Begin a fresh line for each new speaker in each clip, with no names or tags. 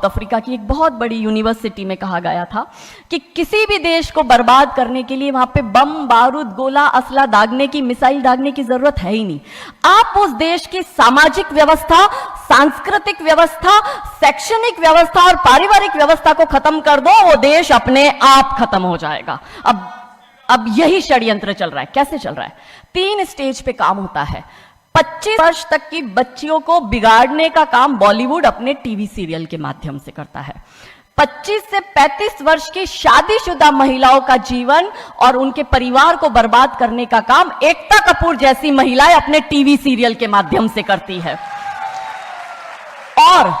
South Africa की एक बहुत बड़ी यूनिवर्सिटी में कहा गया था कि किसी भी देश को बर्बाद करने के लिए वहां पे बम, बारूद, गोला, असला दागने की, मिसाइल दागने की जरूरत है ही नहीं। आप उस देश की सामाजिक व्यवस्था, सांस्कृतिक व्यवस्था, शैक्षणिक व्यवस्था और पारिवारिक व्यवस्था को खत्म कर दो, वो देश अपने आप खत्म हो जाएगा। अब यही षड्यंत्र चल रहा है। कैसे चल रहा है? 3 स्टेज पे काम होता है। 25 वर्ष तक की बच्चियों को बिगाड़ने का काम बॉलीवुड अपने टीवी सीरियल के माध्यम से करता है। 25 से 35 वर्ष की शादीशुदा महिलाओं का जीवन और उनके परिवार को बर्बाद करने का काम एकता कपूर जैसी महिलाएं अपने टीवी सीरियल के माध्यम से करती है। और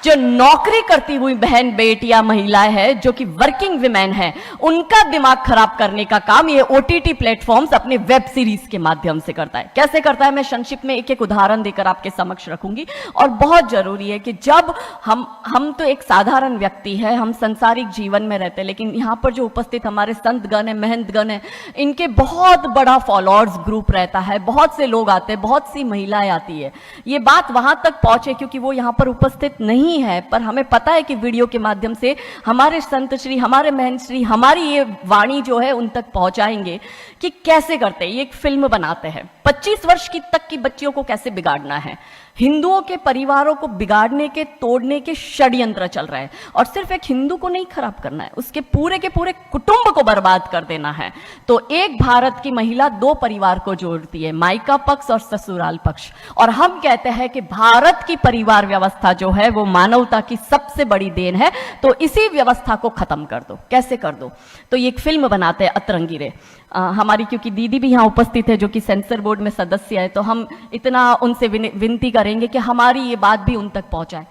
जो नौकरी करती हुई बहन, बेटियां, महिलाएं हैं, जो कि वर्किंग विमेन हैं, उनका दिमाग खराब करने का काम ये ओटीटी प्लेटफॉर्म्स अपने वेब सीरीज के माध्यम से करता है। कैसे करता है, मैं संक्षिप्त में एक एक उदाहरण देकर आपके समक्ष रखूंगी। और बहुत जरूरी है कि जब हम तो एक साधारण व्यक्ति है, हम संसारिक जीवन में रहते हैं, लेकिन यहां पर जो उपस्थित हमारे संतगण है, महंतगण है, इनके बहुत बड़ा फॉलोअर्स ग्रुप रहता है, बहुत से लोग आते हैं, बहुत सी महिलाएं आती है। ये बात वहां तक पहुंचे क्योंकि वो यहां पर उपस्थित नहीं है, पर हमें पता है कि वीडियो के माध्यम से हमारे संत श्री, हमारे महंत श्री हमारी ये वाणी जो है उन तक पहुंचाएंगे कि कैसे करते हैं। ये एक फिल्म बनाते हैं 25 वर्ष तक की बच्चियों को कैसे बिगाड़ना है। हिंदुओं के परिवारों को बिगाड़ने के, तोड़ने के षड्यंत्र चल रहे हैं। और सिर्फ एक हिंदू को नहीं खराब करना है, उसके पूरे के पूरे कुटुंब को बर्बाद कर देना है। तो एक भारत की महिला 2 परिवार को जोड़ती है, मायका पक्ष और ससुराल पक्ष। और हम कहते हैं कि भारत की परिवार व्यवस्था जो है वो मानवता की सबसे बड़ी देन है। तो इसी व्यवस्था को खत्म कर दो। कैसे कर दो? तो ये एक फिल्म बनाते हैं अतरंगी रे। हमारी क्योंकि दीदी भी यहाँ उपस्थित है जो कि सेंसर बोर्ड में सदस्य है, तो हम इतना उनसे विनती करेंगे कि हमारी ये बात भी उन तक पहुंचाए।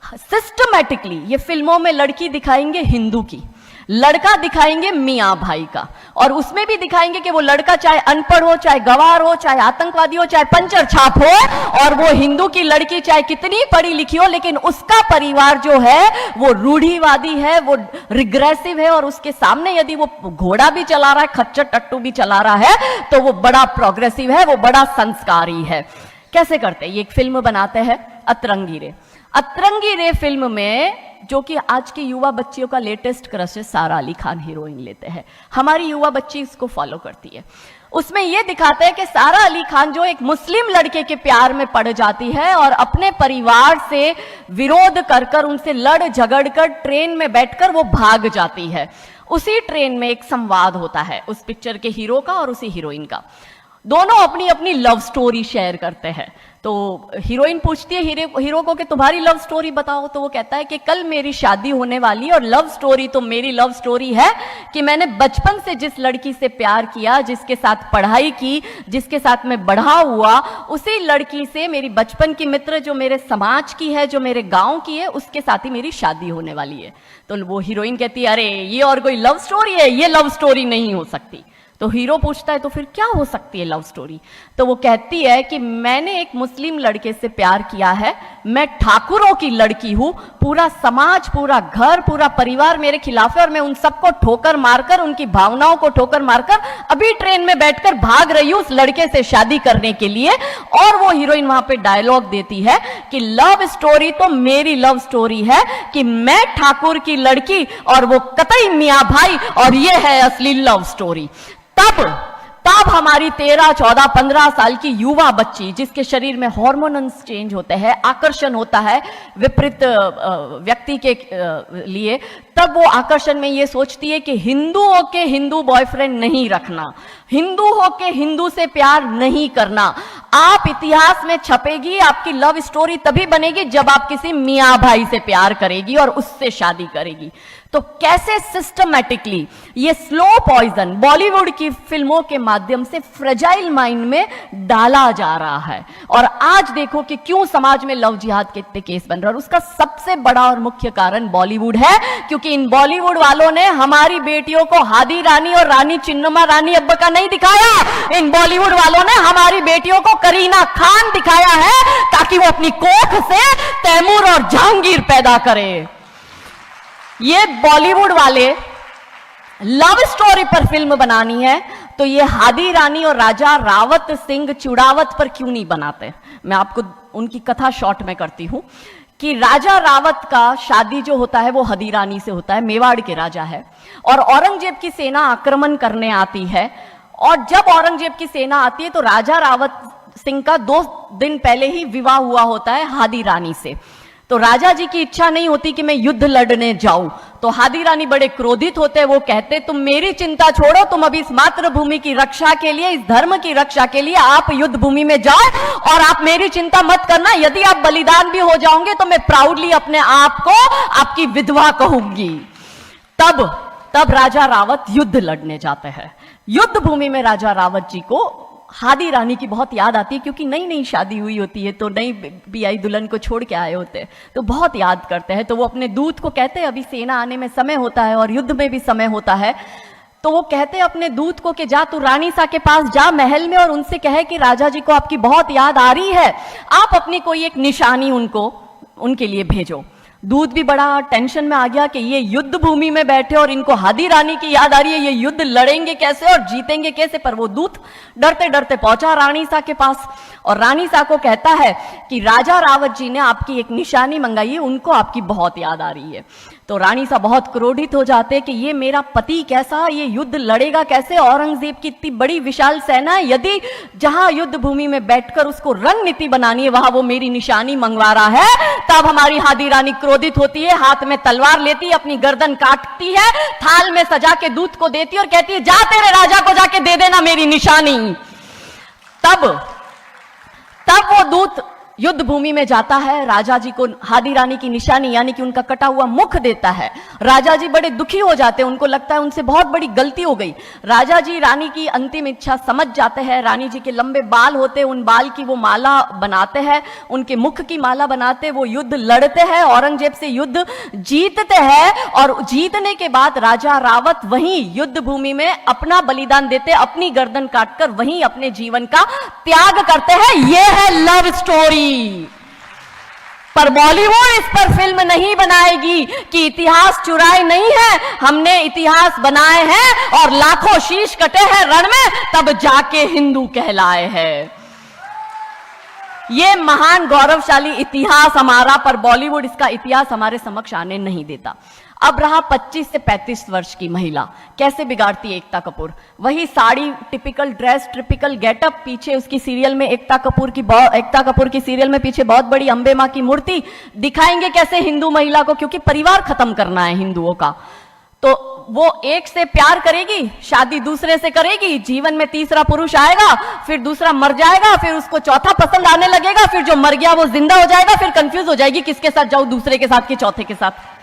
सिस्टमैटिकली ये फिल्मों में लड़की दिखाएंगे हिंदू की, लड़का दिखाएंगे मियाँ भाई का, और उसमें भी दिखाएंगे कि वो लड़का चाहे अनपढ़ हो, चाहे गवार हो, चाहे आतंकवादी हो, चाहे पंचर छाप हो, और वो हिंदू की लड़की चाहे कितनी पढ़ी लिखी हो, लेकिन उसका परिवार जो है वो रूढ़िवादी है, वो रिग्रेसिव है, और उसके सामने यदि वो घोड़ा भी चला रहा है, खच्चर टट्टू भी चला रहा है, तो वो बड़ा प्रोग्रेसिव है, वो बड़ा संस्कारी है। कैसे करते हैं? ये एक फिल्म बनाते हैं अतरंगी रे। अतरंगी रे फिल्म में जो कि आज की युवा बच्चियों का लेटेस्ट क्रश है, सारा अली खान हीरोइन लेते हैं। हमारी युवा बच्ची इसको फॉलो करती है। उसमें यह दिखाते हैं कि सारा अली खान जो एक मुस्लिम लड़के के प्यार में पड़ जाती है और अपने परिवार से विरोध कर कर, उनसे लड़ झगड़ कर ट्रेन में बैठकर वो भाग जाती है। उसी ट्रेन में एक संवाद होता है उस पिक्चर के हीरो का और उसी हीरोइन का। दोनों अपनी अपनी लव स्टोरी शेयर करते हैं। तो हीरोइन पूछती है हीरो को कि तुम्हारी लव स्टोरी बताओ। तो वो कहता है कि कल मेरी शादी होने वाली, और लव स्टोरी तो मेरी लव स्टोरी है कि मैंने बचपन से जिस लड़की से प्यार किया, जिसके साथ पढ़ाई की, जिसके साथ मैं बढ़ा हुआ, उसी लड़की से, मेरी बचपन की मित्र जो मेरे समाज की है, जो मेरे गांव की है, उसके साथ ही मेरी शादी होने वाली है। तो वो हीरोइन कहती है अरे ये और कोई लव स्टोरी है, ये लव स्टोरी नहीं हो सकती। तो हीरो पूछता है तो फिर क्या हो सकती है लव स्टोरी? तो वो कहती है कि मैंने एक मुस्लिम लड़के से प्यार किया है, मैं ठाकुरों की लड़की हूं, पूरा समाज, पूरा घर, पूरा परिवार मेरे खिलाफ है, और मैं उन सबको ठोकर मारकर, उनकी भावनाओं को ठोकर मारकर अभी ट्रेन में बैठकर भाग रही हूं उस लड़के से शादी करने के लिए। और वो हीरोइन वहां पे डायलॉग देती है कि लव स्टोरी तो मेरी लव स्टोरी है कि मैं ठाकुर की लड़की और वो कतई मियाँ भाई, और ये है असली लव स्टोरी। तब हमारी 13, 14, 15 साल की युवा बच्ची, जिसके शरीर में हार्मोन्स चेंज होते हैं, आकर्षण होता है विपरीत व्यक्ति के लिए, तब वो आकर्षण में ये सोचती है कि हिंदू होके हिंदू बॉयफ्रेंड नहीं रखना, हिंदू होके हिंदू से प्यार नहीं करना। आप इतिहास में छपेगी, आपकी लव स्टोरी तभी बनेगी जब आप किसी मियाँ भाई से प्यार करेगी और उससे शादी करेगी। तो कैसे सिस्टमैटिकली ये स्लो पॉइजन बॉलीवुड की फिल्मों के माध्यम से फ्रेजाइल माइंड में डाला जा रहा है। और आज देखो कि क्यों समाज में लव जिहाद के इतने केस बन रहे हैं, और उसका सबसे बड़ा और मुख्य कारण बॉलीवुड है, क्योंकि इन बॉलीवुड वालों ने हमारी बेटियों को हादी रानी और रानी चिन्नमा रानी अब्बा का नहीं दिखाया। इन बॉलीवुड वालों ने हमारी बेटियों को करीना खान दिखाया है ताकि वो अपनी कोख से तैमूर और जहांगीर पैदा करे। ये बॉलीवुड वाले लव स्टोरी पर फिल्म बनानी है तो ये हादी रानी और राजा रावत सिंह चुड़ावत पर क्यों नहीं बनाते? मैं आपको उनकी कथा शॉर्ट में करती हूं कि राजा रावत का शादी जो होता है वो हदीरानी से होता है, मेवाड़ के राजा है, और औरंगजेब की सेना आक्रमण करने आती है। और जब औरंगजेब की सेना आती है तो राजा रावत सिंह का 2 दिन पहले ही विवाह हुआ होता है हादी रानी से। तो राजा जी की इच्छा नहीं होती कि मैं युद्ध लड़ने जाऊं, तो हादी रानी बड़े क्रोधित होते हैं। वो कहते तुम मेरी चिंता छोड़ो, तुम अभी इस मातृभूमि की रक्षा के लिए, इस धर्म की रक्षा के लिए आप युद्ध भूमि में जाओ और आप मेरी चिंता मत करना। यदि आप बलिदान भी हो जाओगे तो मैं प्राउडली अपने आप को आपकी विधवा कहूंगी। तब राजा रावत युद्ध लड़ने जाते हैं। युद्ध भूमि में राजा रावत जी को हादी रानी की बहुत याद आती है, क्योंकि नई नई शादी हुई होती है, तो नई बियाई दुल्हन को छोड़ के आए होते हैं, तो बहुत याद करते हैं। तो वो अपने दूत को कहते हैं अभी सेना आने में समय होता है और युद्ध में भी समय होता है, तो वो कहते हैं अपने दूत को कि जा तू रानी सा के पास जा महल में और उनसे कहे कि राजा जी को आपकी बहुत याद आ रही है, आप अपनी कोई एक निशानी उनके लिए भेजो। दूत भी बड़ा टेंशन में आ गया कि ये युद्ध भूमि में बैठे और इनको हादी रानी की याद आ रही है, ये युद्ध लड़ेंगे कैसे और जीतेंगे कैसे। पर वो दूत डरते डरते पहुंचा रानी सा के पास और रानी सा को कहता है कि राजा रावत जी ने आपकी एक निशानी मंगाई है, उनको आपकी बहुत याद आ रही है। तो रानी सा बहुत क्रोधित हो जाते कि ये मेरा पति कैसा, ये युद्ध लड़ेगा कैसे, औरंगजेब की इतनी बड़ी विशाल सेना है, यदि जहां युद्ध भूमि में बैठकर उसको रणनीति बनानी है वहां वो मेरी निशानी मंगवा रहा है। तब हमारी हादी रानी क्रोधित होती है, हाथ में तलवार लेती है, अपनी गर्दन काटती है, थाल में सजा के दूत को देती है और कहती है जा तेरे राजा को जाके दे देना मेरी निशानी। तब वो दूत युद्ध भूमि में जाता है, राजा जी को हादी रानी की निशानी यानी कि उनका कटा हुआ मुख देता है। राजा जी बड़े दुखी हो जाते हैं, उनको लगता है उनसे बहुत बड़ी गलती हो गई। राजा जी रानी की अंतिम इच्छा समझ जाते हैं। रानी जी के लंबे बाल होते हैं, उन बाल की वो माला बनाते हैं, उनके मुख की माला बनाते, वो युद्ध लड़ते हैं, औरंगजेब से युद्ध जीतते हैं। और जीतने के बाद राजा रावत वहीं युद्ध भूमि में अपना बलिदान देते, अपनी गर्दन काटकर वहीं अपने जीवन का त्याग करते हैं। यह है लव स्टोरी। पर बॉलीवुड इस पर फिल्म नहीं बनाएगी कि इतिहास चुराए नहीं है, हमने इतिहास बनाए हैं और लाखों शीश कटे हैं रण में, तब जाके हिंदू कहलाए हैं। ये महान गौरवशाली इतिहास हमारा, पर बॉलीवुड इसका इतिहास हमारे समक्ष आने नहीं देता। अब रहा 25 से 35 वर्ष की महिला, कैसे बिगाड़ती है एकता कपूर। वही sari, typical dress, typical getup, पीछे उसकी सीरियल में एकता कपूर की सीरियल में पीछे बहुत बड़ी अंबे मां की मूर्ति। दिखाएंगे कैसे हिंदू महिला को, क्योंकि परिवार खत्म करना है हिंदुओं का। तो वो एक से प्यार करेगी, शादी दूसरे से करेगी, जीवन में तीसरा पुरुष आएगा, फिर दूसरा मर जाएगा, फिर उसको चौथा पसंद आने लगेगा, फिर जो मर गया वो जिंदा हो जाएगा, फिर कंफ्यूज हो जाएगी किसके साथ जाऊं, दूसरे के साथ कि चौथे के साथ।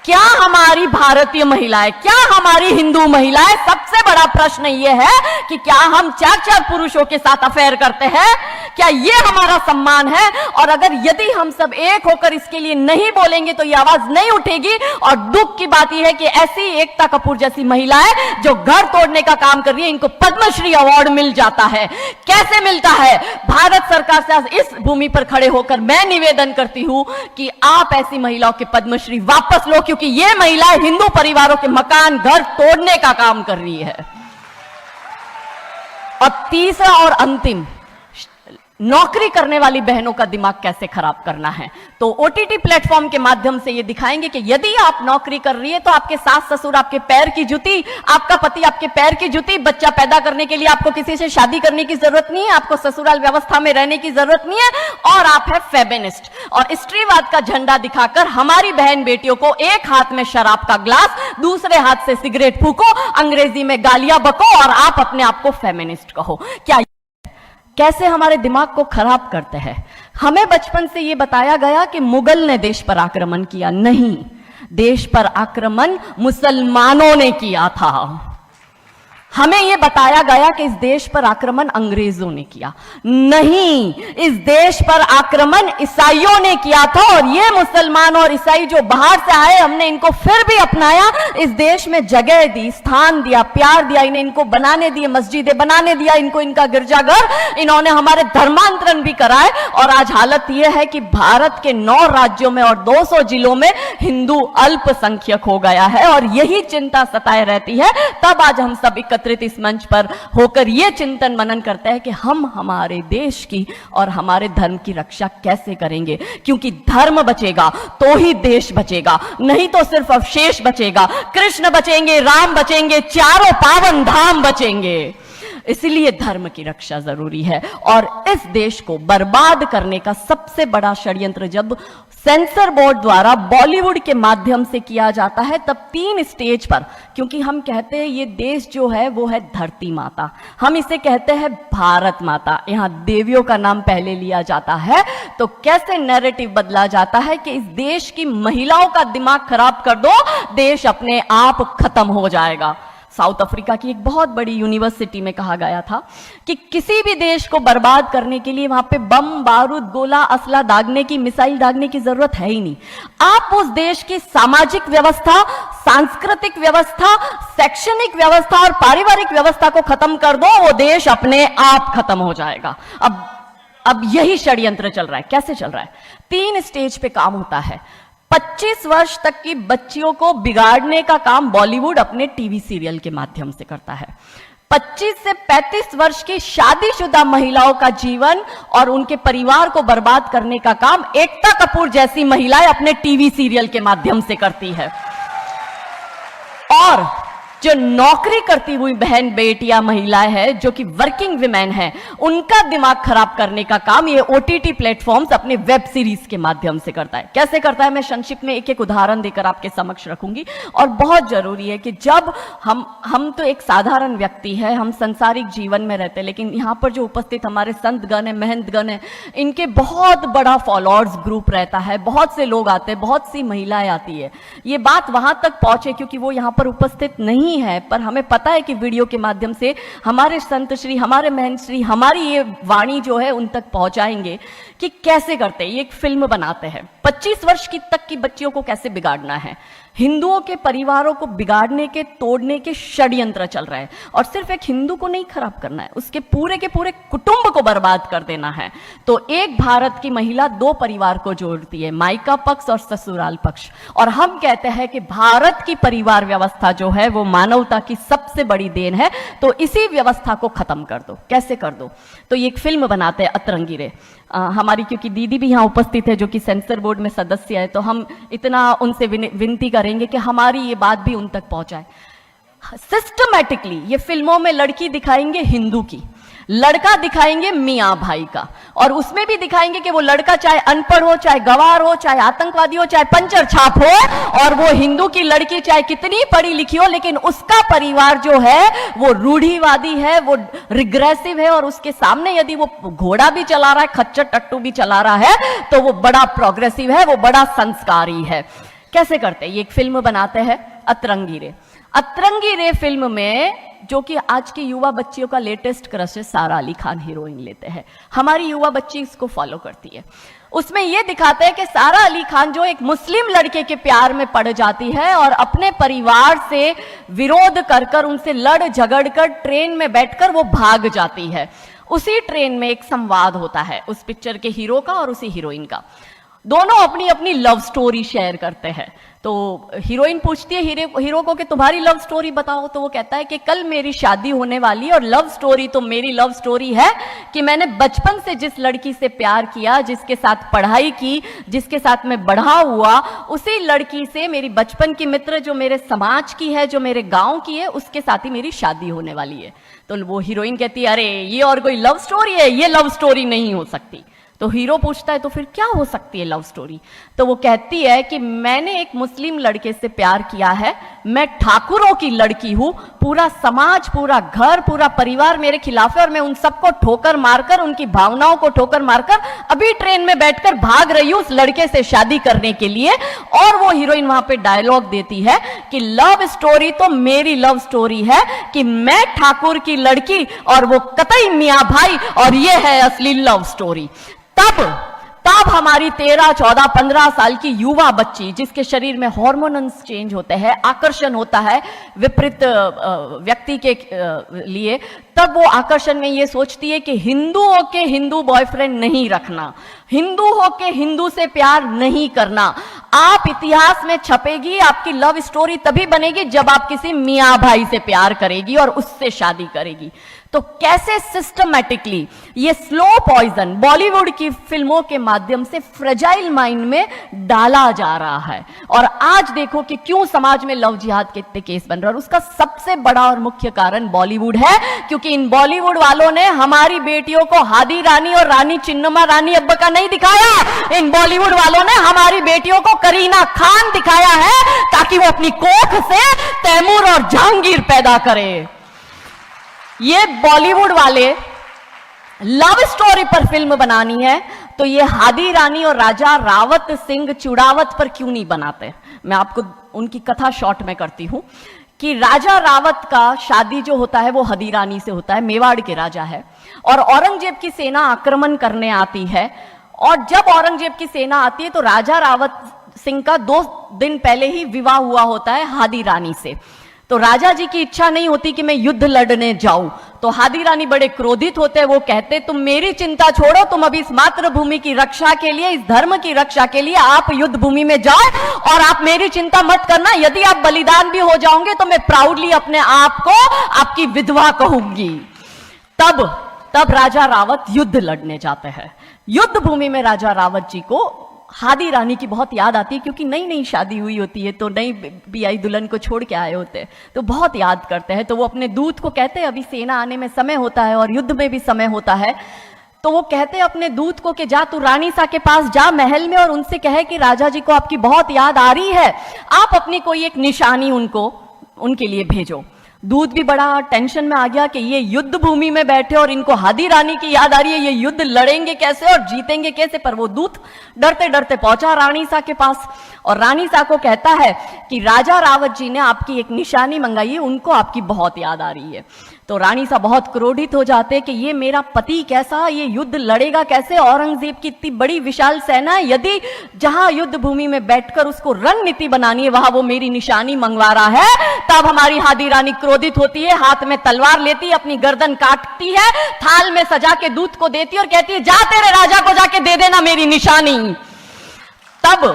क्या हमारी भारतीय महिलाएं, क्या हमारी हिंदू महिलाएं, सबसे बड़ा प्रश्न यह है कि क्या हम 4-4 पुरुषों के साथ अफेयर करते हैं? क्या ये हमारा सम्मान है? और अगर यदि हम सब एक होकर इसके लिए नहीं बोलेंगे तो ये आवाज नहीं उठेगी। और दुख की बात यह है कि ऐसी एकता कपूर जैसी महिलाएं जो घर तोड़ने का काम कर रही है, इनको पद्मश्री अवार्ड मिल जाता है। कैसे मिलता है? भारत सरकार से इस भूमि पर खड़े होकर मैं निवेदन करती हूं कि आप ऐसी महिलाओं के पद्मश्री वापस लो, क्योंकि ये महिलाएं हिंदू परिवारों के मकान, घर तोड़ने का काम कर रही है। और तीसरा और अंतिम, नौकरी करने वाली बहनों का दिमाग कैसे खराब करना है। तो ओटीटी प्लेटफॉर्म के माध्यम से ये दिखाएंगे कि यदि आप नौकरी कर रही है तो आपके सास ससुर आपके पैर की जूती, आपका पति आपके पैर की जूती। बच्चा पैदा करने के लिए आपको किसी से शादी करने की जरूरत नहीं है, आपको ससुराल व्यवस्था में रहने की जरूरत नहीं है, और आप है फेमिनिस्ट। और स्त्रीवाद का झंडा दिखाकर हमारी बहन बेटियों को एक हाथ में शराब का ग्लास, दूसरे हाथ से सिगरेट फूको, अंग्रेजी में गालियां बको और आप अपने आप को फेमिनिस्ट कहो। क्या कैसे हमारे दिमाग को खराब करते हैं। हमें बचपन से यह बताया गया कि मुगल ने देश पर आक्रमण किया, नहीं, देश पर आक्रमण मुसलमानों ने किया था। हमें यह बताया गया कि इस देश पर आक्रमण अंग्रेजों ने किया, नहीं, इस देश पर आक्रमण ईसाइयों ने किया था। और ये मुसलमान और ईसाई जो बाहर से आए, हमने इनको फिर भी अपनाया, इस देश में जगह दी, स्थान दिया, प्यार दिया, इनको बनाने दिए, मस्जिदें बनाने दिया, इनको इनका गिरजाघर, इन्होंने हमारे धर्मांतरण भी कराए। और आज हालत यह है कि भारत के 9 राज्यों में और 200 जिलों में हिंदू अल्पसंख्यक हो गया है, और यही चिंता सताए रहती है। तब आज हम सब एकत्रित इस मंच पर होकर ये चिंतन मनन करते हैं कि हम हमारे देश की और हमारे धर्म की रक्षा कैसे करेंगे, क्योंकि धर्म बचेगा तो ही देश बचेगा, नहीं तो सिर्फ अवशेष बचेगा। कृष्ण बचेंगे, राम बचेंगे, चारों पावन धाम बचेंगे। इसलिए धर्म की रक्षा जरूरी है। और इस देश को बर्बाद करने का सबसे बड़ा षड्यंत्र जब सेंसर बोर्ड द्वारा बॉलीवुड के माध्यम से किया जाता है, तब 3 स्टेज पर, क्योंकि हम कहते हैं ये देश जो है वो है धरती माता, हम इसे कहते हैं भारत माता, यहां देवियों का नाम पहले लिया जाता है, तो कैसे नैरेटिव बदला जाता है कि इस देश की महिलाओं का दिमाग खराब कर दो, देश अपने आप खत्म हो जाएगा। साउथ अफ्रीका की एक बहुत बड़ी यूनिवर्सिटी में कहा गया था कि किसी भी देश को बर्बाद करने के लिए वहां पे बम, बारूद, गोला, असला दागने की, मिसाइल दागने की जरूरत है ही नहीं। आप उस देश की सामाजिक व्यवस्था, सांस्कृतिक व्यवस्था, शैक्षणिक व्यवस्था और पारिवारिक व्यवस्था को खत्म कर दो, वो देश अपने आप खत्म हो जाएगा। अब यही षड्यंत्र चल रहा है। कैसे चल रहा है? 3 स्टेज पे काम होता है। 25 वर्ष तक की बच्चियों को बिगाड़ने का काम बॉलीवुड अपने टीवी सीरियल के माध्यम से करता है। 25 से 35 वर्ष की शादीशुदा महिलाओं का जीवन और उनके परिवार को बर्बाद करने का काम एकता कपूर जैसी महिलाएं अपने टीवी सीरियल के माध्यम से करती है। और जो नौकरी करती हुई बहन बेटियां महिलाएं हैं, जो कि वर्किंग विमेन हैं, उनका दिमाग खराब करने का काम ये ओटीटी प्लेटफॉर्म्स अपने वेब सीरीज के माध्यम से करता है। कैसे करता है मैं संक्षिप्त में एक एक उदाहरण देकर आपके समक्ष रखूंगी। और बहुत जरूरी है कि जब हम तो एक साधारण व्यक्ति है, हम संसारिक जीवन में रहते हैं, लेकिन यहां पर जो उपस्थित हमारे संतगण है, महंतगण है, इनके बहुत बड़ा फॉलोअर्स ग्रुप रहता है, बहुत से लोग आते हैं, बहुत सी महिलाएं आती है। ये बात वहां तक पहुंचे क्योंकि वो यहां पर उपस्थित नहीं है, पर हमें पता है कि वीडियो के माध्यम से हमारे संत श्री, हमारे महंत श्री हमारी ये वाणी जो है उन तक पहुंचाएंगे कि कैसे करते हैं। ये एक फिल्म बनाते हैं 25 वर्ष की तक की बच्चियों को कैसे बिगाड़ना है। हिंदुओं के परिवारों को बिगाड़ने के, तोड़ने के षड्यंत्र चल रहा है। और सिर्फ एक हिंदू को नहीं खराब करना है, उसके पूरे के पूरे कुटुंब को बर्बाद कर देना है। तो एक भारत की महिला 2 परिवार को जोड़ती है, मायका पक्ष और ससुराल पक्ष। और हम कहते हैं कि भारत की परिवार व्यवस्था जो है वो मानवता की सबसे बड़ी देन है, तो इसी व्यवस्था को खत्म कर दो। कैसे कर दो? तो ये एक फिल्म बनाते हैं अतरंगी रे। हमारी क्योंकि दीदी भी यहाँ उपस्थित है जो कि सेंसर बोर्ड में सदस्य है, तो हम इतना उनसे विनती करेंगे कि हमारी ये बात भी उन तक पहुंचाए। सिस्टमैटिकली ये फिल्मों में लड़की दिखाएंगे हिंदू की, लड़का दिखाएंगे मियाँ भाई का, और उसमें भी दिखाएंगे कि वो लड़का चाहे अनपढ़ हो, चाहे गवार हो, चाहे आतंकवादी हो, चाहे पंचर छाप हो, और वो हिंदू की लड़की चाहे कितनी पढ़ी लिखी हो, लेकिन उसका परिवार जो है वो रूढ़िवादी है, वो रिग्रेसिव है, और उसके सामने यदि वो घोड़ा भी चला रहा है, खच्चर टट्टू भी चला रहा है, तो वो बड़ा प्रोग्रेसिव है, वो बड़ा संस्कारी है। कैसे करते हैं? ये एक फिल्म बनाते हैं अतरंगी रे। अतरंगी रे फिल्म में जो कि आज की युवा बच्चियों का लेटेस्ट क्रश है, सारा अली खान हीरोइन लेते हैं। हमारी युवा बच्ची इसको फॉलो करती है। उसमें यह दिखाते हैं कि सारा अली खान जो एक मुस्लिम लड़के के प्यार में पड़ जाती है और अपने परिवार से विरोध कर उनसे लड़ झगड़ कर ट्रेन में बैठकर वो भाग जाती है। उसी ट्रेन में एक संवाद होता है उस पिक्चर के हीरो का और उसी हीरोइन का। दोनों अपनी अपनी लव स्टोरी शेयर करते हैं। तो हीरोइन पूछती है हीरो को कि तुम्हारी लव स्टोरी बताओ, तो वो कहता है कि कल मेरी शादी होने वाली, और लव स्टोरी तो मेरी लव स्टोरी है कि मैंने बचपन से जिस लड़की से प्यार किया, जिसके साथ पढ़ाई की, जिसके साथ मैं बढ़ा हुआ, उसी लड़की से मेरी बचपन की मित्र जो मेरे समाज की है, जो मेरे गांव की है, उसके साथ ही मेरी शादी होने वाली है। तो वो हीरोइन कहती है अरे ये और कोई लव स्टोरी है? ये लव स्टोरी नहीं हो सकती। तो हीरो पूछता है तो फिर क्या हो सकती है लव स्टोरी? तो वो कहती है कि मैंने एक मुस्लिम लड़के से प्यार किया है, मैं ठाकुरों की लड़की हूं, पूरा समाज, पूरा घर, पूरा परिवार मेरे खिलाफ है, और मैं उन सबको ठोकर मारकर, उनकी भावनाओं को ठोकर मारकर अभी ट्रेन में बैठकर भाग रही हूं उस लड़के से शादी करने के लिए। और वो हीरोइन वहां पे डायलॉग देती है कि लव स्टोरी तो मेरी लव स्टोरी है कि मैं ठाकुर की लड़की और वो कतई मियां भाई, और ये है असली लव स्टोरी। तब हमारी 13, 14, 15 साल की युवा बच्ची, जिसके शरीर में हार्मोन्स चेंज होते हैं, आकर्षण होता है विपरीत व्यक्ति के लिए, तब वो आकर्षण में ये सोचती है कि हिंदू होके हिंदू बॉयफ्रेंड नहीं रखना, हिंदू होके हिंदू से प्यार नहीं करना। आप इतिहास में छपेगी, आपकी लव स्टोरी तभी बनेगी जब आप किसी मियां भाई से प्यार करेगी और उससे शादी करेगी। तो कैसे सिस्टमैटिकली ये स्लो पॉइजन बॉलीवुड की फिल्मों के माध्यम से फ्रेजाइल माइंड में डाला जा रहा है। और आज देखो कि क्यों समाज में लव जिहाद के इतने केस बन रहे हैं, और उसका सबसे बड़ा और मुख्य कारण बॉलीवुड है, क्योंकि इन बॉलीवुड वालों ने हमारी बेटियों को हादी रानी और रानी चिन्नमा रानी अब्बा का नहीं दिखाया। इन बॉलीवुड वालों ने हमारी बेटियों को करीना खान दिखाया है, ताकि वो अपनी कोख से तैमूर और जहांगीर पैदा करे। ये बॉलीवुड वाले लव स्टोरी पर फिल्म बनानी है तो ये हादी रानी और राजा रावत सिंह चुड़ावत पर क्यों नहीं बनाते। मैं आपको उनकी कथा शॉर्ट में करती हूं कि राजा रावत का शादी जो होता है वो हादी रानी से होता है, मेवाड़ के राजा है, और औरंगजेब की सेना आक्रमण करने आती है। और जब औरंगजेब की सेना आती है तो राजा रावत सिंह का 2 दिन पहले ही विवाह हुआ होता है हादी रानी से। तो राजा जी की इच्छा नहीं होती कि मैं युद्ध लड़ने जाऊं, तो हादी रानी बड़े क्रोधित होते हैं। वो कहते तुम मेरी चिंता छोड़ो, तुम अभी इस मातृभूमि की रक्षा के लिए, इस धर्म की रक्षा के लिए आप युद्ध भूमि में जाओ और आप मेरी चिंता मत करना। यदि आप बलिदान भी हो जाओगे तो मैं प्राउडली अपने आप को आपकी विधवा कहूंगी। तब राजा रावत युद्ध लड़ने जाते हैं। युद्ध भूमि में राजा रावत जी को हादी रानी की बहुत याद आती है, क्योंकि नई नई शादी हुई होती है, तो नई बियाई दुल्हन को छोड़ के आए होते हैं, तो बहुत याद करते हैं। तो वो अपने दूत को कहते हैं, अभी सेना आने में समय होता है और युद्ध में भी समय होता है, तो वो कहते हैं अपने दूत को कि जा तू रानी सा के पास जा महल में और उनसे कहे कि राजा जी को आपकी बहुत याद आ रही है, आप अपनी कोई एक निशानी उनके लिए भेजो। दूत भी बड़ा टेंशन में आ गया कि ये युद्ध भूमि में बैठे और इनको हादी रानी की याद आ रही है, ये युद्ध लड़ेंगे कैसे और जीतेंगे कैसे। पर वो दूत डरते डरते पहुंचा रानी सा के पास और रानी सा को कहता है कि राजा रावत जी ने आपकी एक निशानी मंगाई है, उनको आपकी बहुत याद आ रही है। तो रानी सा बहुत क्रोधित हो जाते कि ये मेरा पति कैसा, ये युद्ध लड़ेगा कैसे, औरंगजेब की इतनी बड़ी विशाल सेना है, यदि जहां युद्ध भूमि में बैठकर उसको रणनीति बनानी है वहां वो मेरी निशानी मंगवा रहा है। तब हमारी हादी रानी क्रोधित होती है, हाथ में तलवार लेती है, अपनी गर्दन काटती है, थाल में सजा के दूत को देती है और कहती है जा तेरे राजा को जाके दे देना मेरी निशानी। तब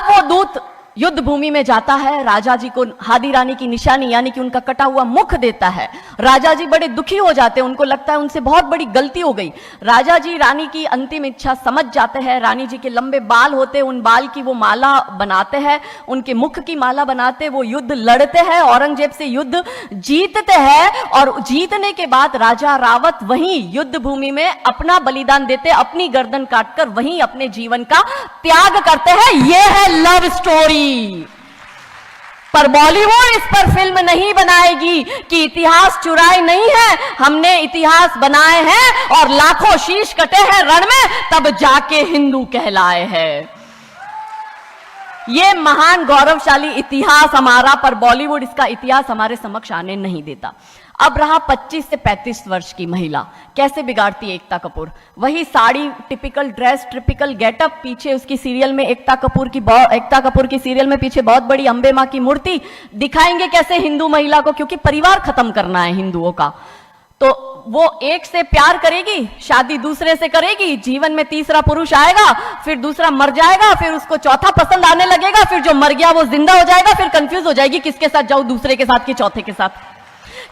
वो दूत युद्ध भूमि में जाता है, राजा जी को हादी रानी की निशानी यानी कि उनका कटा हुआ मुख देता है। राजा जी बड़े दुखी हो जाते हैं, उनको लगता है उनसे बहुत बड़ी गलती हो गई। राजा जी रानी की अंतिम इच्छा समझ जाते हैं। रानी जी के लंबे बाल होते हैं, उन बाल की वो माला बनाते हैं, उनके मुख की माला बनाते, वो युद्ध लड़ते हैं, औरंगजेब से युद्ध जीतते हैं। और जीतने के बाद राजा रावत वहीं युद्ध भूमि में अपना बलिदान देते, अपनी गर्दन काटकर वहीं अपने जीवन का त्याग करते हैं। यह है लव स्टोरी। पर बॉलीवुड इस पर फिल्म नहीं बनाएगी कि इतिहास चुराए नहीं है, हमने इतिहास बनाए हैं और लाखों शीश कटे हैं रण में, तब जाके हिंदू कहलाए हैं। ये महान गौरवशाली इतिहास हमारा, पर बॉलीवुड इसका इतिहास हमारे समक्ष आने नहीं देता। अब रहा 25 से 35 वर्ष की महिला, कैसे बिगाड़ती है एकता कपूर। वही sari, typical dress, typical getup, पीछे उसकी सीरियल में एकता कपूर की सीरियल में पीछे बहुत बड़ी अंबे मां की मूर्ति। दिखाएंगे कैसे हिंदू महिला को, क्योंकि परिवार खत्म करना है हिंदुओं का। तो वो एक से प्यार करेगी, शादी दूसरे से करेगी, जीवन में तीसरा पुरुष आएगा, फिर दूसरा मर जाएगा, फिर उसको चौथा पसंद आने लगेगा, फिर जो मर गया वो जिंदा हो जाएगा, फिर कंफ्यूज हो जाएगी किसके साथ जाऊं, दूसरे के साथ कि चौथे के साथ।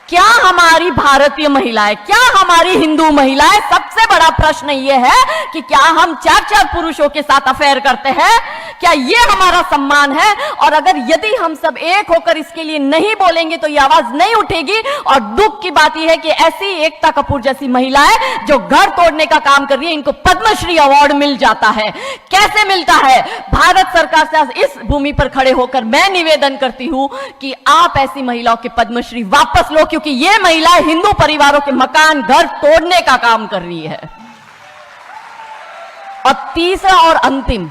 क्या हमारी भारतीय महिलाएं, क्या हमारी हिंदू महिलाएं, सबसे बड़ा प्रश्न यह है कि क्या हम 4-4 पुरुषों के साथ अफेयर करते हैं? क्या ये हमारा सम्मान है? और अगर यदि हम सब एक होकर इसके लिए नहीं बोलेंगे तो ये आवाज नहीं उठेगी। और दुख की बात यह है कि ऐसी एकता कपूर जैसी महिलाएं जो घर तोड़ने का काम कर रही है, इनको पद्मश्री अवार्ड मिल जाता है। कैसे मिलता है? भारत सरकार से इस भूमि पर खड़े होकर मैं निवेदन करती हूं कि आप ऐसी महिलाओं के पद्मश्री वापस लो, क्योंकि ये महिलाएं हिंदू परिवारों के मकान, घर तोड़ने का काम कर रही है। और तीसरा और अंतिम,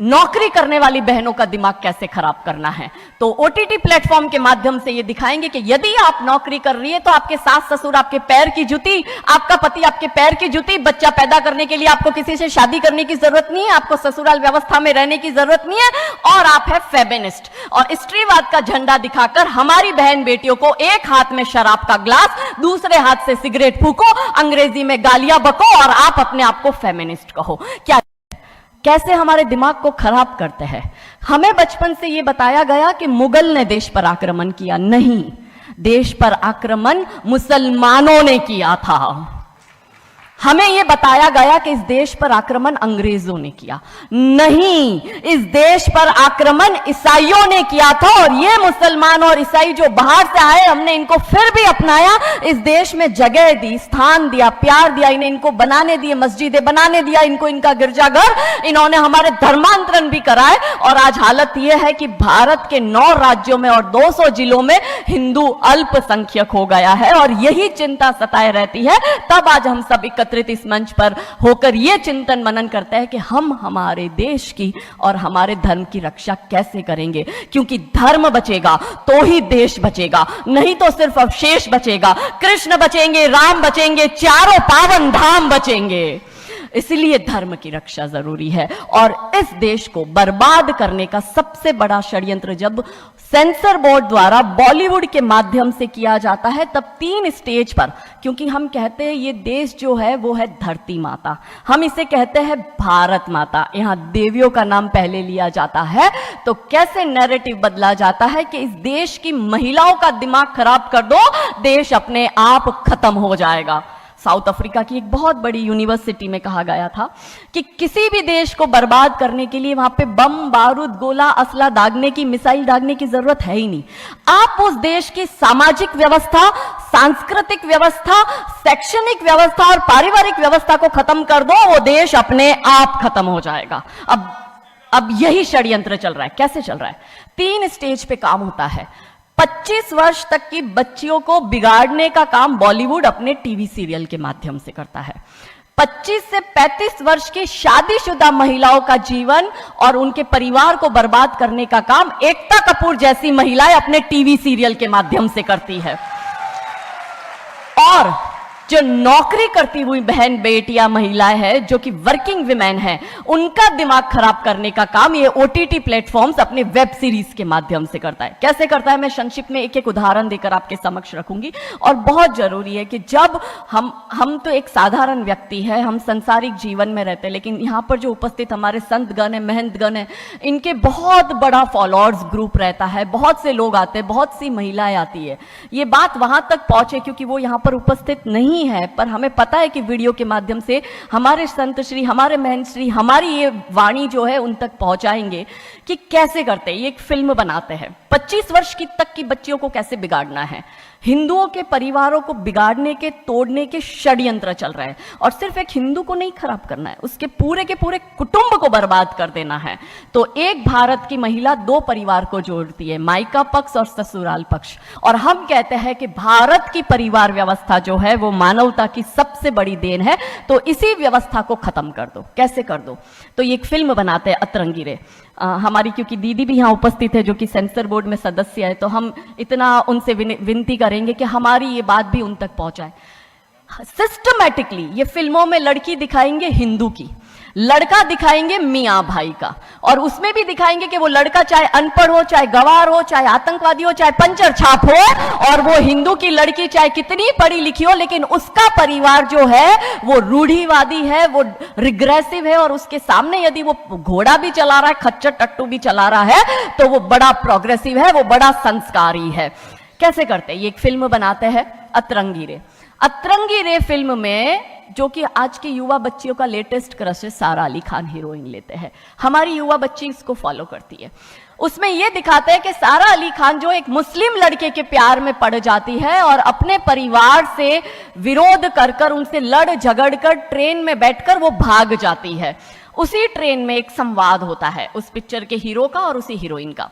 नौकरी करने वाली बहनों का दिमाग कैसे खराब करना है। तो ओटीटी प्लेटफॉर्म के माध्यम से ये दिखाएंगे कि यदि आप नौकरी कर रही है तो आपके सास ससुर आपके पैर की जूती, आपका पति आपके पैर की जूती। बच्चा पैदा करने के लिए आपको किसी से शादी करने की जरूरत नहीं है, आपको ससुराल व्यवस्था में रहने की जरूरत नहीं है, और आप है फेमिनिस्ट। और स्त्रीवाद का झंडा दिखाकर हमारी बहन बेटियों को एक हाथ में शराब का ग्लास, दूसरे हाथ से सिगरेट फूको, अंग्रेजी में गालियां बको और आप अपने आप को फेमिनिस्ट कहो। क्या कैसे हमारे दिमाग को खराब करते हैं। हमें बचपन से यह बताया गया कि मुगल ने देश पर आक्रमण किया, नहीं, देश पर आक्रमण मुसलमानों ने किया था। हमें यह बताया गया कि इस देश पर आक्रमण अंग्रेजों ने किया, नहीं, इस देश पर आक्रमण ईसाइयों ने किया था। और ये मुसलमान और ईसाई जो बाहर से आए, हमने इनको फिर भी अपनाया, इस देश में जगह दी, स्थान दिया, प्यार दिया, इन्हें इनको बनाने दिए, मस्जिदें बनाने दिया, इनको इनका गिरजाघर, इन्होंने हमारे धर्मांतरण भी कराए। और आज हालत यह है कि भारत के 9 राज्यों में और 200 जिलों में हिंदू अल्पसंख्यक हो गया है। और यही चिंता सताए रहती है। तब आज हम सब इस मंच पर होकर यह चिंतन मनन करते हैं कि हम हमारे देश की और हमारे धर्म की रक्षा कैसे करेंगे, क्योंकि धर्म बचेगा तो ही देश बचेगा, नहीं तो सिर्फ अवशेष बचेगा। कृष्ण बचेंगे, राम बचेंगे, चारों पावन धाम बचेंगे। इसलिए धर्म की रक्षा जरूरी है। और इस देश को बर्बाद करने का सबसे बड़ा षड्यंत्र जब सेंसर बोर्ड द्वारा बॉलीवुड के माध्यम से किया जाता है, तब 3 स्टेज पर, क्योंकि हम कहते हैं ये देश जो है वो है धरती माता, हम इसे कहते हैं भारत माता, यहां देवियों का नाम पहले लिया जाता है। तो कैसे नैरेटिव बदला जाता है कि इस देश की महिलाओं का दिमाग खराब कर दो, देश अपने आप खत्म हो जाएगा। साउथ अफ्रीका की एक बहुत बड़ी यूनिवर्सिटी में कहा गया था कि किसी भी देश को बर्बाद करने के लिए वहां पे बम, बारूद, गोला, असला दागने की, मिसाइल दागने की जरूरत है ही नहीं। आप उस देश की सामाजिक व्यवस्था, सांस्कृतिक व्यवस्था, शैक्षणिक व्यवस्था और पारिवारिक व्यवस्था को खत्म कर दो, वो देश अपने आप खत्म हो जाएगा। अब यही षड्यंत्र चल रहा है। कैसे चल रहा है? 3 स्टेज पे काम होता है। 25 वर्ष तक की बच्चियों को बिगाड़ने का काम बॉलीवुड अपने टीवी सीरियल के माध्यम से करता है। 25 से 35 वर्ष की शादीशुदा महिलाओं का जीवन और उनके परिवार को बर्बाद करने का काम एकता कपूर जैसी महिलाएं अपने टीवी सीरियल के माध्यम से करती है। और जो नौकरी करती हुई बहन बेटियां महिलाएं हैं, जो कि वर्किंग विमेन हैं, उनका दिमाग खराब करने का काम ये ओटीटी प्लेटफॉर्म्स अपने वेब सीरीज के माध्यम से करता है। कैसे करता है, मैं संक्षिप्त में एक उदाहरण देकर आपके समक्ष रखूंगी। और बहुत जरूरी है कि जब हम तो एक साधारण व्यक्ति है, हम संसारिक जीवन में रहते हैं, लेकिन यहाँ पर जो उपस्थित हमारे संतगण है, महंतगण है, इनके बहुत बड़ा फॉलोअर्स ग्रुप रहता है, बहुत से लोग आते हैं, बहुत सी महिलाएं आती है। ये बात वहां तक पहुंचे क्योंकि वो यहाँ पर उपस्थित नहीं है, पर हमें पता है कि वीडियो के माध्यम से हमारे संत श्री, हमारे महंत श्री, हमारी ये वाणी जो है उन तक पहुंचाएंगे कि कैसे करते हैं। ये एक फिल्म बनाते हैं, 25 वर्ष की तक की बच्चियों को कैसे बिगाड़ना है। हिंदुओं के परिवारों को बिगाड़ने के, तोड़ने के षड्यंत्र चल रहे हैं। और सिर्फ एक हिंदू को नहीं खराब करना है, उसके पूरे के पूरे कुटुंब को बर्बाद कर देना है। तो एक भारत की महिला 2 परिवार को जोड़ती है, मायका पक्ष और ससुराल पक्ष। और हम कहते हैं कि भारत की परिवार व्यवस्था जो है वो मानवता की सबसे बड़ी देन है। तो इसी व्यवस्था को खत्म कर दो। कैसे कर दो? तो ये एक फिल्म बनाते हैं, अतरंगी रे। हमारी क्योंकि दीदी भी यहाँ उपस्थित है जो कि सेंसर बोर्ड में सदस्य है, तो हम इतना उनसे विनती करेंगे कि हमारी ये बात भी उन तक पहुंचाए। सिस्टमैटिकली ये फिल्मों में लड़की दिखाएंगे हिंदू की, लड़का दिखाएंगे मियाँ भाई का, और उसमें भी दिखाएंगे कि वो लड़का चाहे अनपढ़ हो, चाहे गवार हो, चाहे आतंकवादी हो, चाहे पंचर छाप हो, और वो हिंदू की लड़की चाहे कितनी पढ़ी लिखी हो, लेकिन उसका परिवार जो है वो रूढ़िवादी है, वो रिग्रेसिव है, और उसके सामने यदि वो घोड़ा भी चला रहा है, खच्चर टट्टू भी चला रहा है, तो वो बड़ा प्रोग्रेसिव है, वो बड़ा संस्कारी है। कैसे करते हैं? ये एक फिल्म बनाते हैं, अतरंगी रे। अतरंगी रे फिल्म में, जो कि आज की युवा बच्चियों का लेटेस्ट क्रश है, सारा अली खान हीरोइन लेते हैं। हमारी युवा बच्ची इसको फॉलो करती है। उसमें यह दिखाते हैं कि सारा अली खान जो एक मुस्लिम लड़के के प्यार में पड़ जाती है और अपने परिवार से विरोध कर कर, उनसे लड़ झगड़ कर ट्रेन में बैठकर वो भाग जाती है। उसी ट्रेन में एक संवाद होता है उस पिक्चर के हीरो का और उसी हीरोइन का।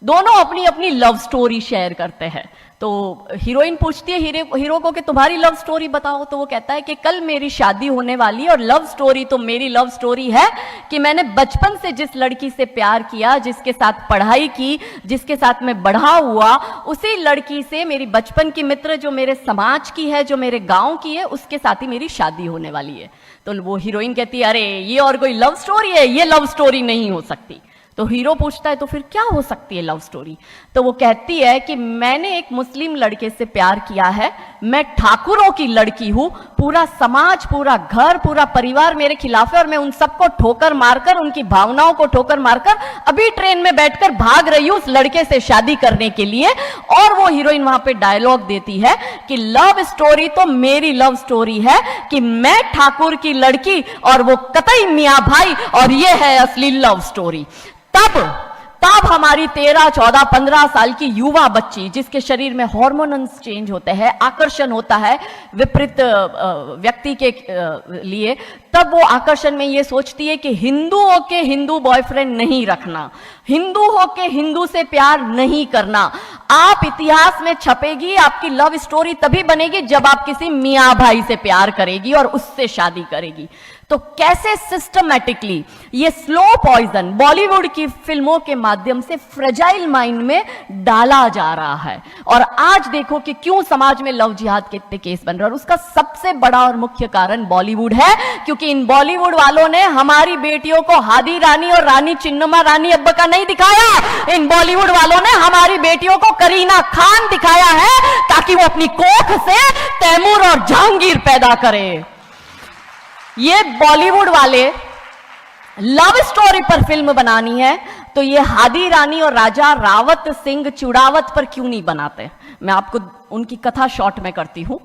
दोनों अपनी अपनी लव स्टोरी शेयर करते हैं। तो हीरोइन पूछती है हीरो को कि तुम्हारी लव स्टोरी बताओ। तो वो कहता है कि कल मेरी शादी होने वाली है और लव स्टोरी तो मेरी लव स्टोरी है कि मैंने बचपन से जिस लड़की से प्यार किया, जिसके साथ पढ़ाई की, जिसके साथ मैं बढ़ा हुआ, उसी लड़की से मेरी बचपन की मित्र जो मेरे समाज की है, जो मेरे गांव की है, उसके साथ ही मेरी शादी होने वाली है। तो वो हीरोइन कहती है अरे ये और कोई लव स्टोरी है, ये लव स्टोरी नहीं हो सकती। तो हीरो पूछता है तो फिर क्या हो सकती है लव स्टोरी? तो वो कहती है कि मैंने एक मुस्लिम लड़के से प्यार किया है, मैं ठाकुरों की लड़की हूं, पूरा समाज, पूरा घर, पूरा परिवार मेरे खिलाफ है और मैं उन सबको ठोकर मारकर, उनकी भावनाओं को ठोकर मारकर अभी ट्रेन में बैठकर भाग रही हूं उस लड़के से शादी करने के लिए। और वो हीरोइन वहां पे डायलॉग देती है कि लव स्टोरी तो मेरी लव स्टोरी है कि मैं ठाकुर की लड़की और वो कतई मियां भाई, और ये है असली लव स्टोरी। तब हमारी 13, 14, 15 साल की युवा बच्ची, जिसके शरीर में हार्मोन्स चेंज होते हैं, आकर्षण होता है विपरीत व्यक्ति के लिए, तब वो आकर्षण में ये सोचती है कि हिंदू होके हिंदू बॉयफ्रेंड नहीं रखना, हिंदू होके हिंदू से प्यार नहीं करना। आप इतिहास में छपेगी, आपकी लव स्टोरी तभी बनेगी जब आप किसी मियां भाई से प्यार करेगी और उससे शादी करेगी। तो कैसे सिस्टमैटिकली ये स्लो पॉइजन बॉलीवुड की फिल्मों के माध्यम से फ्रेजाइल माइंड में डाला जा रहा है। और आज देखो कि क्यों समाज में लव जिहाद के इतने केस बन रहे हैं, और उसका सबसे बड़ा और मुख्य कारण बॉलीवुड है, क्योंकि इन बॉलीवुड वालों ने हमारी बेटियों को हादी रानी और रानी चिन्नमा रानी अब्बा का नहीं दिखाया। इन बॉलीवुड वालों ने हमारी बेटियों को करीना खान दिखाया है ताकि वो अपनी कोख से तैमूर और जहांगीर पैदा करे। ये बॉलीवुड वाले लव स्टोरी पर फिल्म बनानी है तो ये हादी रानी और राजा रावत सिंह चुड़ावत पर क्यों नहीं बनाते? मैं आपको उनकी कथा शॉर्ट में करती हूं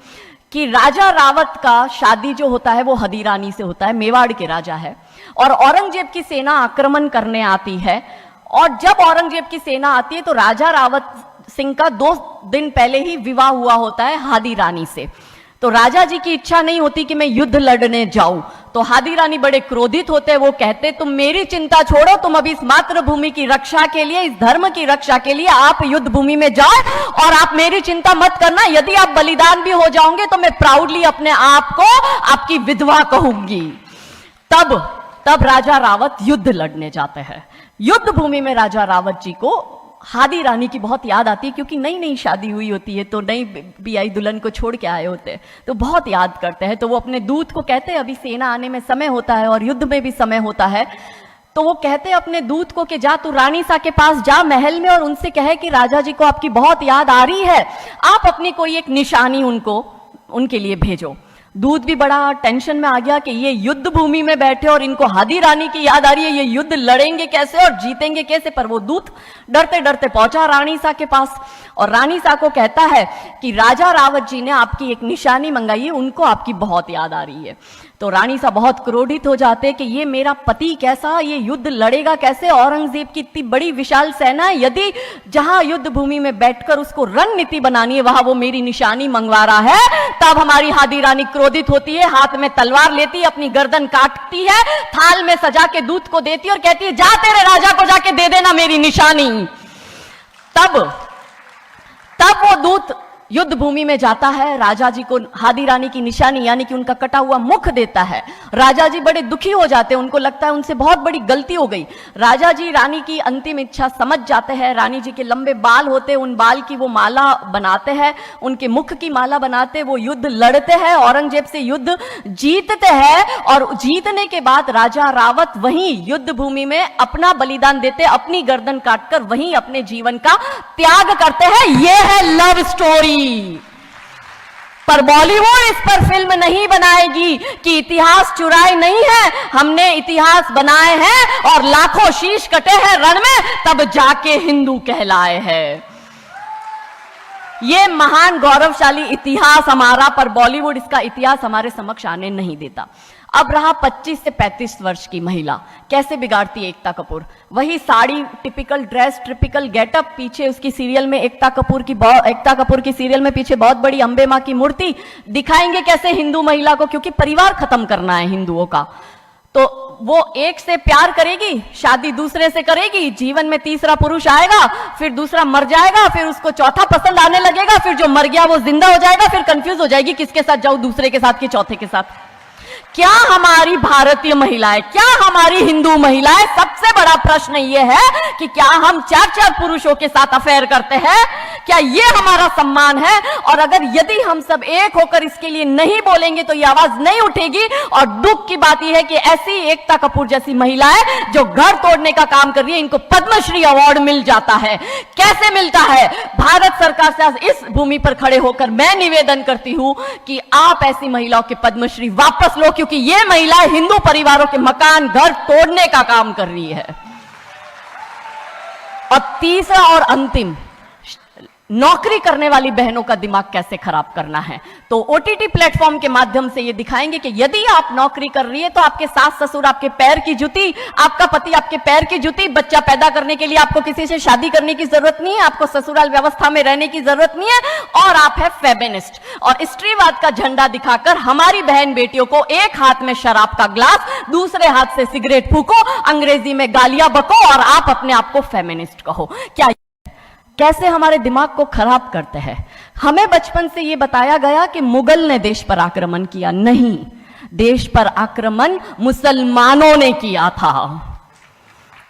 कि राजा रावत का शादी जो होता है वो हादी रानी से होता है, मेवाड़ के राजा है, और औरंगजेब की सेना आक्रमण करने आती है। और जब औरंगजेब की सेना आती है तो राजा रावत सिंह का 2 दिन पहले ही विवाह हुआ होता है हादी रानी से। तो राजा जी की इच्छा नहीं होती कि मैं युद्ध लड़ने जाऊं, तो हादी रानी बड़े क्रोधित होते, वो कहते तुम मेरी चिंता छोड़ो, तुम अभी इस मातृभूमि की रक्षा के लिए, इस धर्म की रक्षा के लिए आप युद्ध भूमि में जाओ और आप मेरी चिंता मत करना, यदि आप बलिदान भी हो जाओगे तो मैं प्राउडली अपने आप को आपकी विधवा कहूंगी। तब राजा रावत युद्ध लड़ने जाते हैं। युद्ध भूमि में राजा रावत जी को हादी रानी की बहुत याद आती है, क्योंकि नई नई शादी हुई होती है तो नई बियाई दुल्हन को छोड़ के आए होते हैं, तो बहुत याद करते हैं। तो वो अपने दूत को कहते हैं अभी सेना आने में समय होता है और युद्ध में भी समय होता है, तो वो कहते हैं अपने दूत को कि जा तू रानी सा के पास जा महल में और उनसे कहे कि राजा जी को आपकी बहुत याद आ रही है, आप अपनी कोई एक निशानी उनके लिए भेजो। दूत भी बड़ा टेंशन में आ गया कि ये युद्ध भूमि में बैठे और इनको हादी रानी की याद आ रही है, ये युद्ध लड़ेंगे कैसे और जीतेंगे कैसे। पर वो दूत डरते डरते पहुंचा रानी सा के पास और रानी सा को कहता है कि राजा रावत जी ने आपकी एक निशानी मंगाई है, उनको आपकी बहुत याद आ रही है। तो रानी सा बहुत क्रोधित हो जाते कि ये मेरा पति कैसा, ये युद्ध लड़ेगा कैसे, औरंगजेब की इतनी बड़ी विशाल सेना है, यदि जहां युद्ध भूमि में बैठकर उसको रणनीति बनानी है वहां वो मेरी निशानी मंगवा रहा है। तब हमारी हादी रानी क्रोधित होती है, हाथ में तलवार लेती है, अपनी गर्दन काटती है, थाल में सजा के दूत को देती है और कहती है जा तेरे राजा को जाके दे देना मेरी निशानी। तब वो दूत युद्ध भूमि में जाता है, राजा जी को हादी रानी की निशानी यानी कि उनका कटा हुआ मुख देता है। राजा जी बड़े दुखी हो जाते हैं, उनको लगता है उनसे बहुत बड़ी गलती हो गई। राजा जी रानी की अंतिम इच्छा समझ जाते हैं, रानी जी के लंबे बाल होते हैं, उन बाल की वो माला बनाते हैं, उनके मुख की माला बनाते, वो युद्ध लड़ते हैं, औरंगजेब से युद्ध जीतते हैं। और जीतने के बाद राजा रावत वहीं युद्ध भूमि में अपना बलिदान देते, अपनी गर्दन काटकर वहीं अपने जीवन का त्याग करते हैं। ये है लव स्टोरी। पर बॉलीवुड इस पर फिल्म नहीं बनाएगी कि इतिहास चुराए नहीं है, हमने इतिहास बनाए हैं और लाखों शीश कटे हैं रण में, तब जाके हिंदू कहलाए हैं। ये महान गौरवशाली इतिहास हमारा, पर बॉलीवुड इसका इतिहास हमारे समक्ष आने नहीं देता। अब रहा 25 से 35 वर्ष की महिला, कैसे बिगाड़ती है एकता कपूर। वही sari, typical dress, typical getup, पीछे उसकी सीरियल में एकता कपूर की सीरियल में पीछे बहुत बड़ी अंबे मां की मूर्ति। दिखाएंगे कैसे हिंदू महिला को, क्योंकि परिवार खत्म करना है हिंदुओं का। तो वो एक से प्यार करेगी, शादी दूसरे से करेगी, जीवन में तीसरा पुरुष आएगा, फिर दूसरा मर जाएगा, फिर उसको चौथा पसंद आने लगेगा, फिर जो मर गया वो जिंदा हो जाएगा, फिर कंफ्यूज हो जाएगी किसके साथ जाऊं, दूसरे के साथ कि चौथे के साथ। क्या हमारी भारतीय महिलाएं, क्या हमारी हिंदू महिलाएं, सबसे बड़ा प्रश्न यह है कि क्या हम 4-4 पुरुषों के साथ अफेयर करते हैं? क्या ये हमारा सम्मान है? और अगर यदि हम सब एक होकर इसके लिए नहीं बोलेंगे तो ये आवाज नहीं उठेगी। और दुख की बात यह है कि ऐसी एकता कपूर जैसी महिलाएं जो घर तोड़ने का काम कर रही है, इनको पद्मश्री अवार्ड मिल जाता है। कैसे मिलता है? भारत सरकार से आज इस भूमि पर खड़े होकर मैं निवेदन करती हूं कि आप ऐसी महिलाओं के पद्मश्री वापस लो, क्योंकि ये महिलाएं हिंदू परिवारों के मकान घर तोड़ने का काम कर रही है। और तीसरा और अंतिम, नौकरी करने वाली बहनों का दिमाग कैसे खराब करना है। तो ओटीटी प्लेटफॉर्म के माध्यम से ये दिखाएंगे कि यदि आप नौकरी कर रही है तो आपके सास ससुर आपके पैर की जूती, आपका पति आपके पैर की जूती। बच्चा पैदा करने के लिए आपको किसी से शादी करने की जरूरत नहीं है, आपको ससुराल व्यवस्था में रहने की जरूरत नहीं है, और आप है फेमिनिस्ट। और स्त्रीवाद का झंडा दिखाकर हमारी बहन बेटियों को एक हाथ में शराब का ग्लास, दूसरे हाथ से सिगरेट फूको, अंग्रेजी में गालियां बको और आप अपने आप को फेमिनिस्ट कहो। क्या कैसे हमारे दिमाग को खराब करते हैं। हमें बचपन से यह बताया गया कि मुगल ने देश पर आक्रमण किया, नहीं, देश पर आक्रमण मुसलमानों ने किया था।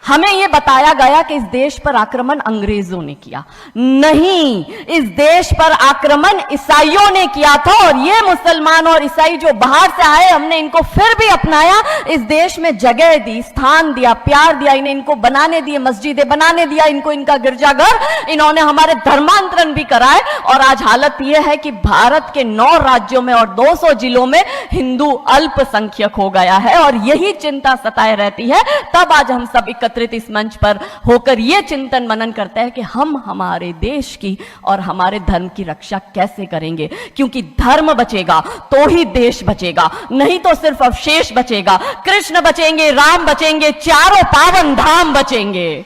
हमें यह बताया गया कि इस देश पर आक्रमण अंग्रेजों ने किया, नहीं, इस देश पर आक्रमण ईसाइयों ने किया था। और ये मुसलमान और ईसाई जो बाहर से आए, हमने इनको फिर भी अपनाया, इस देश में जगह दी, स्थान दिया, प्यार दिया, इन्हें इनको बनाने दिए, मस्जिदें बनाने दिया, इनको इनका गिरजाघर, इन्होंने हमारे धर्मांतरण भी कराए। और आज हालत यह है कि भारत के 9 राज्यों में और 200 जिलों में हिंदू अल्पसंख्यक हो गया है। और यही चिंता सताए रहती है। तब आज हम सब इस मंच पर होकर यह चिंतन मनन करते हैं कि हम हमारे देश की और हमारे धर्म की रक्षा कैसे करेंगे, क्योंकि धर्म बचेगा तो ही देश बचेगा, नहीं तो सिर्फ अवशेष बचेगा। कृष्ण बचेंगे, राम बचेंगे, चारों पावन धाम बचेंगे।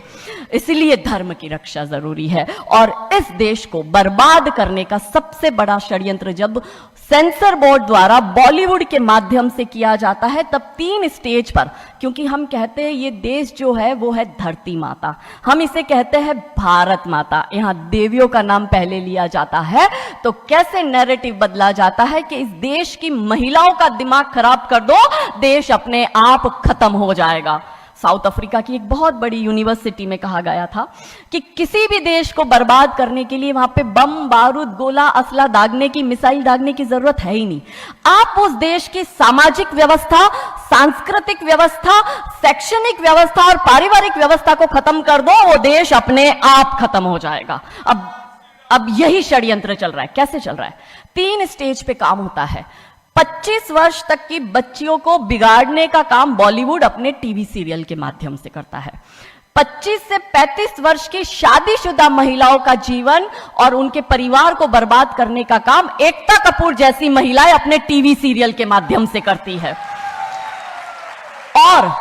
इसलिए धर्म की रक्षा जरूरी है। और इस देश को बर्बाद करने का सबसे बड़ा षड्यंत्र जब सेंसर बोर्ड द्वारा बॉलीवुड के माध्यम से किया जाता है, तब 3 स्टेज पर, क्योंकि हम कहते हैं ये देश जो है वो है धरती माता, हम इसे कहते हैं भारत माता, यहां देवियों का नाम पहले लिया जाता है। तो कैसे नैरेटिव बदला जाता है कि इस देश की महिलाओं का दिमाग खराब कर दो, देश अपने आप खत्म हो जाएगा। साउथ अफ्रीका की एक बहुत बड़ी यूनिवर्सिटी में कहा गया था कि किसी भी देश को बर्बाद करने के लिए वहां पे बम, बारूद, गोला, असला दागने की, मिसाइल दागने की जरूरत है ही नहीं। आप उस देश की सामाजिक व्यवस्था, सांस्कृतिक व्यवस्था, शैक्षणिक व्यवस्था और पारिवारिक व्यवस्था को खत्म कर दो, वो देश अपने आप खत्म हो जाएगा। अब यही षड्यंत्र चल रहा है। कैसे चल रहा है? 3 स्टेज पे काम होता है। 25 वर्ष तक की बच्चियों को बिगाड़ने का काम बॉलीवुड अपने टीवी सीरियल के माध्यम से करता है। 25 से 35 वर्ष की शादीशुदा महिलाओं का जीवन और उनके परिवार को बर्बाद करने का काम एकता कपूर जैसी महिलाएं अपने टीवी सीरियल के माध्यम से करती है। और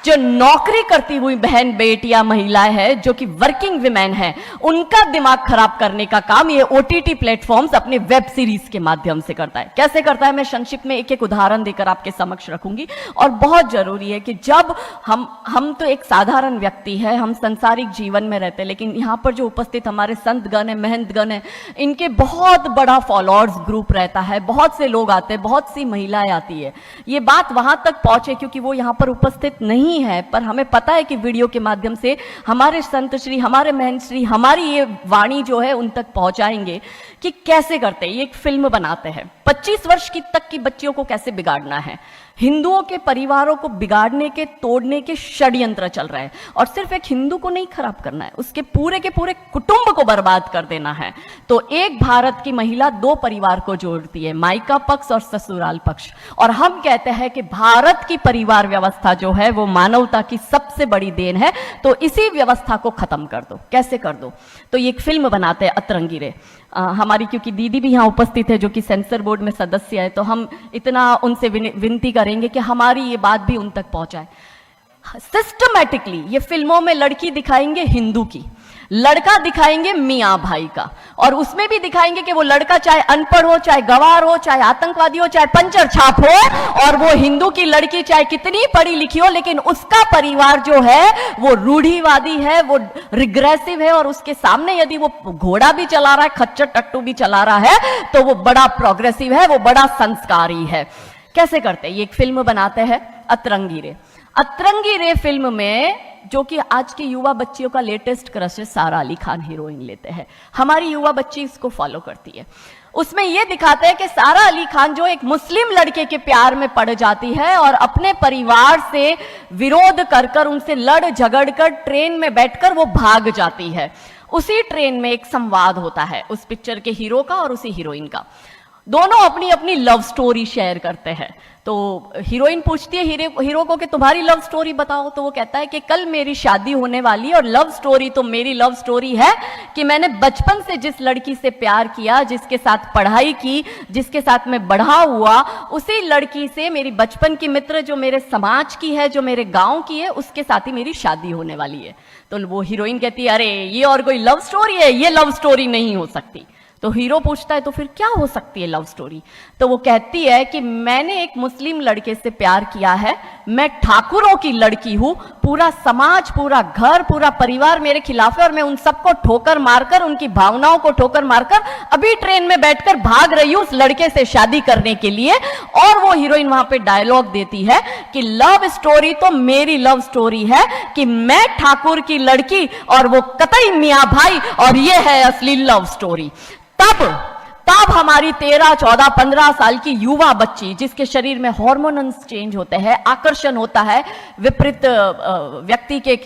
जो नौकरी करती हुई बहन बेटियां महिलाएं हैं, जो कि वर्किंग विमेन हैं, उनका दिमाग खराब करने का काम ये ओटीटी प्लेटफॉर्म्स अपने वेब सीरीज के माध्यम से करता है। कैसे करता है, मैं संक्षिप्त में एक उदाहरण देकर आपके समक्ष रखूंगी। और बहुत जरूरी है कि जब हम तो एक साधारण व्यक्ति है, हम संसारिक जीवन में रहते हैं, लेकिन यहाँ पर जो उपस्थित हमारे संतगण है, महंतगण है, इनके बहुत बड़ा फॉलोअर्स ग्रुप रहता है, बहुत से लोग आते हैं, बहुत सी महिलाएं आती है। ये बात वहां तक पहुंचे क्योंकि वो यहाँ पर उपस्थित नहीं है, पर हमें पता है कि वीडियो के माध्यम से हमारे संत श्री, हमारे महंत श्री हमारी ये वाणी जो है उन तक पहुंचाएंगे कि कैसे करते हैं। ये एक फिल्म बनाते हैं, 25 वर्ष की तक की बच्चियों को कैसे बिगाड़ना है। हिंदुओं के परिवारों को बिगाड़ने के, तोड़ने के षड्यंत्र चल रहे हैं। और सिर्फ एक हिंदू को नहीं खराब करना है, उसके पूरे के पूरे कुटुंब को बर्बाद कर देना है। तो एक भारत की महिला 2 परिवार को जोड़ती है, मायका पक्ष और ससुराल पक्ष। और हम कहते हैं कि भारत की परिवार व्यवस्था जो है वो मानवता की सबसे बड़ी देन है। तो इसी व्यवस्था को खत्म कर दो। कैसे कर दो? तो ये एक फिल्म बनाते हैं, अतरंगी रे। हमारी क्योंकि दीदी भी यहाँ उपस्थित है जो कि सेंसर बोर्ड में सदस्य है, तो हम इतना उनसे विनती करेंगे कि हमारी ये बात भी उन तक पहुंचाए। सिस्टमैटिकली ये फिल्मों में लड़की दिखाएंगे हिंदू की, लड़का दिखाएंगे मियां भाई का, और उसमें भी दिखाएंगे कि वो लड़का चाहे अनपढ़ हो, चाहे गवार हो, चाहे आतंकवादी हो, चाहे पंचर छाप हो, और वो हिंदू की लड़की चाहे कितनी पढ़ी लिखी हो, लेकिन उसका परिवार जो है वो रूढ़िवादी है, वो रिग्रेसिव है, और उसके सामने यदि वो घोड़ा भी चला रहा है, खच्चर टट्टू भी चला रहा है, तो वो बड़ा प्रोग्रेसिव है, वो बड़ा संस्कारी है। कैसे करते हैं? ये एक फिल्म बनाते हैं अतरंगी रे। अतरंगी रे फिल्म में, जो कि आज की युवा बच्चियों का लेटेस्ट क्रश है, सारा अली खान हीरोइन लेते हैं। हमारी युवा बच्ची इसको फॉलो करती है। उसमें यह दिखाते हैं कि सारा अली खान जो एक मुस्लिम लड़के के प्यार में पड़ जाती है और अपने परिवार से विरोध कर कर, उनसे लड़ झगड़ कर ट्रेन में बैठकर वो भाग जाती है। उसी ट्रेन में एक संवाद होता है उस पिक्चर के हीरो का और उसी हीरोइन का। दोनों अपनी अपनी लव स्टोरी शेयर करते हैं। तो हीरोइन पूछती है हीरो को कि तुम्हारी लव स्टोरी बताओ। तो वो कहता है कि कल मेरी शादी होने वाली, और लव स्टोरी तो मेरी लव स्टोरी है कि मैंने बचपन से जिस लड़की से प्यार किया, जिसके साथ पढ़ाई की, जिसके साथ मैं बढ़ा हुआ, उसी लड़की से, मेरी बचपन की मित्र जो मेरे समाज की है, जो मेरे गांव की है, उसके साथ ही मेरी शादी होने वाली है। तो वो हीरोइन कहती है अरे ये और कोई लव स्टोरी है? ये लव स्टोरी नहीं हो सकती। तो हीरो पूछता है तो फिर क्या हो सकती है लव स्टोरी? तो वो कहती है कि मैंने एक मुस्लिम लड़के से प्यार किया है, मैं ठाकुरों की लड़की हूं, पूरा समाज, पूरा घर, पूरा परिवार मेरे खिलाफ है, और मैं उन सबको ठोकर मारकर, उनकी भावनाओं को ठोकर मारकर अभी ट्रेन में बैठकर भाग रही हूं उस लड़के से शादी करने के लिए। और वो हीरोइन वहां पे डायलॉग देती है कि लव स्टोरी तो मेरी लव स्टोरी है कि मैं ठाकुर की लड़की और वो कतई मियां भाई, और ये है असली लव स्टोरी। तब हमारी 13, 14, 15 साल की युवा बच्ची, जिसके शरीर में हार्मोन्स चेंज होते हैं, आकर्षण होता है विपरीत व्यक्ति के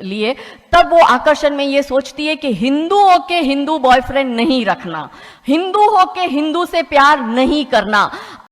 लिए, तब वो आकर्षण में ये सोचती है कि हिंदू होके हिंदू बॉयफ्रेंड नहीं रखना, हिंदू होके हिंदू से प्यार नहीं करना।